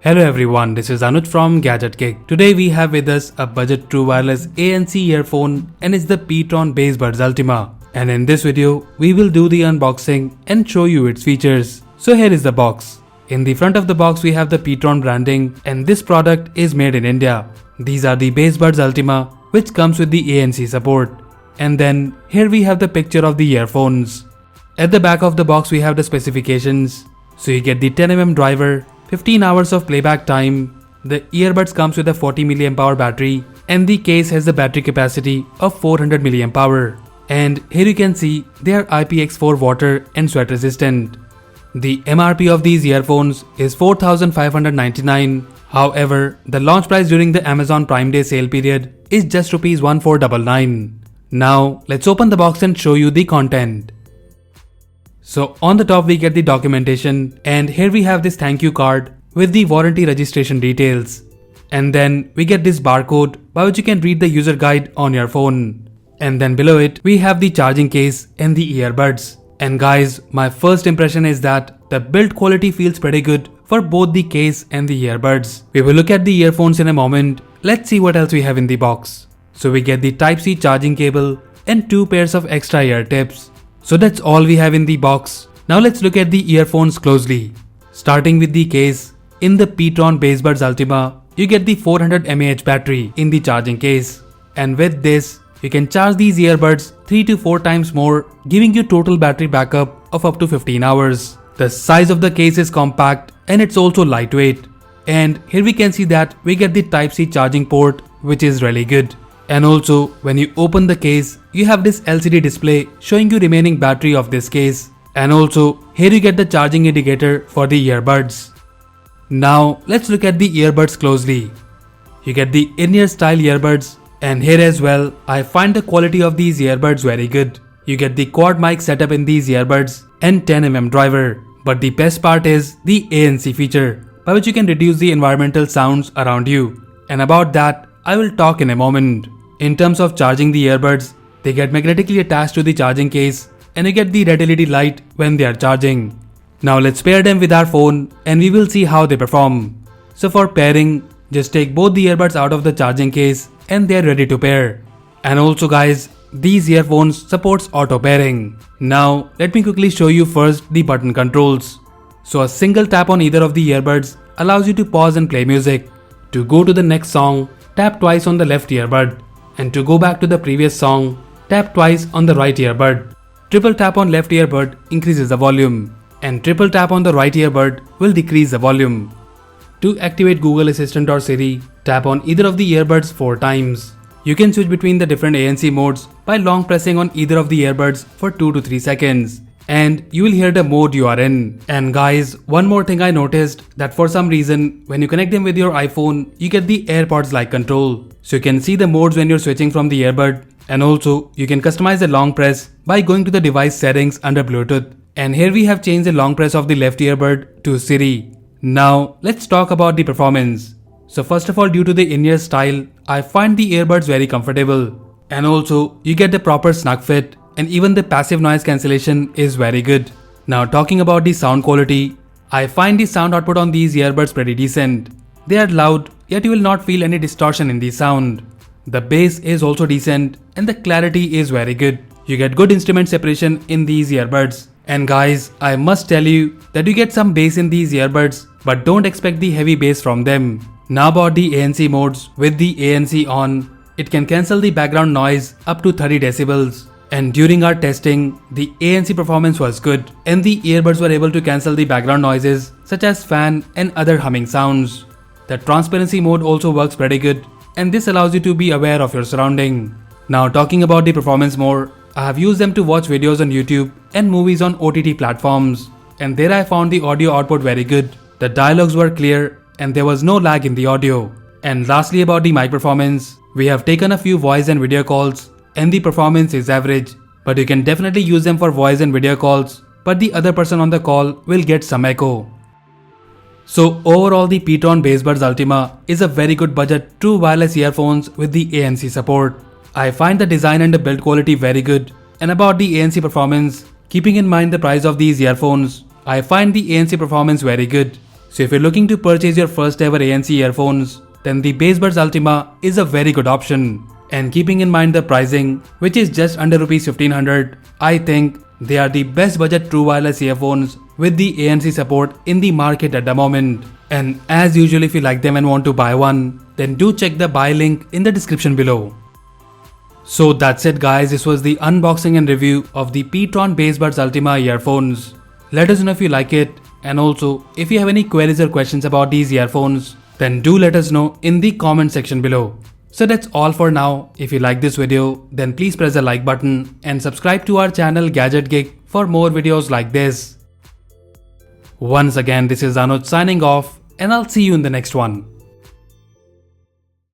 Hello everyone, this is Anuj from Gadget Kick. Today we have with us a budget true wireless ANC earphone and it's the Petron Bass Buds Ultima. And in this video, we will do the unboxing and show you its features. So here is the box. In the front of the box we have the Petron branding and this product is made in India. These are the Bass Buds Ultima which comes with the ANC support. And then here we have the picture of the earphones. At the back of the box we have the specifications. So you get the 10mm driver, 15 hours of playback time, the earbuds comes with a 40 mAh battery and the case has the battery capacity of 400 mAh. And here you can see they are IPX4 water and sweat resistant. The MRP of these earphones is 4,599. However, the launch price during the Amazon Prime Day sale period is just Rs 1499. Now let's open the box and show you the content. So on the top we get the documentation and here we have this thank you card with the warranty registration details. And then we get this barcode by which you can read the user guide on your phone. And then below it we have the charging case and the earbuds. And guys, my first impression is that the build quality feels pretty good for both the case and the earbuds. We will look at the earphones in a moment. Let's see what else we have in the box. So we get the Type-C charging cable and 2 pairs of extra ear tips. So that's all we have in the box. Now let's look at the earphones closely. Starting with the case, in the Petron Bass Buds Ultima, you get the 400 mAh battery in the charging case. And with this, you can charge these earbuds 3 to 4 times more, giving you total battery backup of up to 15 hours. The size of the case is compact and it's also lightweight. And here we can see that we get the Type-C charging port, which is really good. And also, when you open the case, you have this LCD display showing you remaining battery of this case. And also, here you get the charging indicator for the earbuds. Now, let's look at the earbuds closely. You get the in-ear style earbuds, and here as well, I find the quality of these earbuds very good. You get the quad mic setup in these earbuds and 10mm driver. But the best part is the ANC feature, by which you can reduce the environmental sounds around you. And about that, I will talk in a moment. In terms of charging the earbuds, they get magnetically attached to the charging case and you get the red LED light when they are charging. Now let's pair them with our phone and we will see how they perform. So for pairing, just take both the earbuds out of the charging case and they are ready to pair. And also guys, these earphones supports auto pairing. Now let me quickly show you first the button controls. So a single tap on either of the earbuds allows you to pause and play music. To go to the next song, tap twice on the left earbud. And to go back to the previous song, tap twice on the right earbud. Triple tap on left earbud increases the volume. And triple tap on the right earbud will decrease the volume. To activate Google Assistant or Siri, tap on either of the earbuds 4 times. You can switch between the different ANC modes by long pressing on either of the earbuds for 2 to 3 seconds. And you will hear the mode you are in. And guys, one more thing I noticed that for some reason when you connect them with your iPhone, you get the AirPods like control. So you can see the modes when you're switching from the earbud. And also you can customize the long press by going to the device settings under Bluetooth. And here we have changed the long press of the left earbud to Siri. Now let's talk about the performance. So first of all, due to the in-ear style, I find the earbuds very comfortable. And also you get the proper snug fit. And even the passive noise cancellation is very good. Now talking about the sound quality, I find the sound output on these earbuds pretty decent. They are loud, yet you will not feel any distortion in the sound. The bass is also decent and the clarity is very good. You get good instrument separation in these earbuds. And guys, I must tell you that you get some bass in these earbuds, but don't expect the heavy bass from them. Now about the ANC modes, with the ANC on, it can cancel the background noise up to 30 decibels. And during our testing, the ANC performance was good and the earbuds were able to cancel the background noises such as fan and other humming sounds. The transparency mode also works pretty good and this allows you to be aware of your surrounding. Now talking about the performance more, I have used them to watch videos on YouTube and movies on OTT platforms. And there I found the audio output very good. The dialogues were clear and there was no lag in the audio. And lastly about the mic performance, we have taken a few voice and video calls. And the performance is average, but you can definitely use them for voice and video calls, but the other person on the call will get some echo. So overall the Petron Bass Buds Ultima is a very good budget true wireless earphones with the ANC support. I find the design and the build quality very good. And about the ANC performance, keeping in mind the price of these earphones, I find the ANC performance very good. So if you're looking to purchase your first ever ANC earphones, then the Basebuds Ultima is a very good option. And keeping in mind the pricing, which is just under Rs 1500, I think they are the best budget true wireless earphones with the ANC support in the market at the moment. And as usual, if you like them and want to buy one, then do check the buy link in the description below. So that's it guys, this was the unboxing and review of the Piton Basebuds Ultima earphones. Let us know if you like it, and also if you have any queries or questions about these earphones, then do let us know in the comment section below. So that's all for now. If you like this video, then please press the like button and subscribe to our channel Gadget Geek for more videos like this. Once again, this is Anuj signing off, and I'll see you in the next one.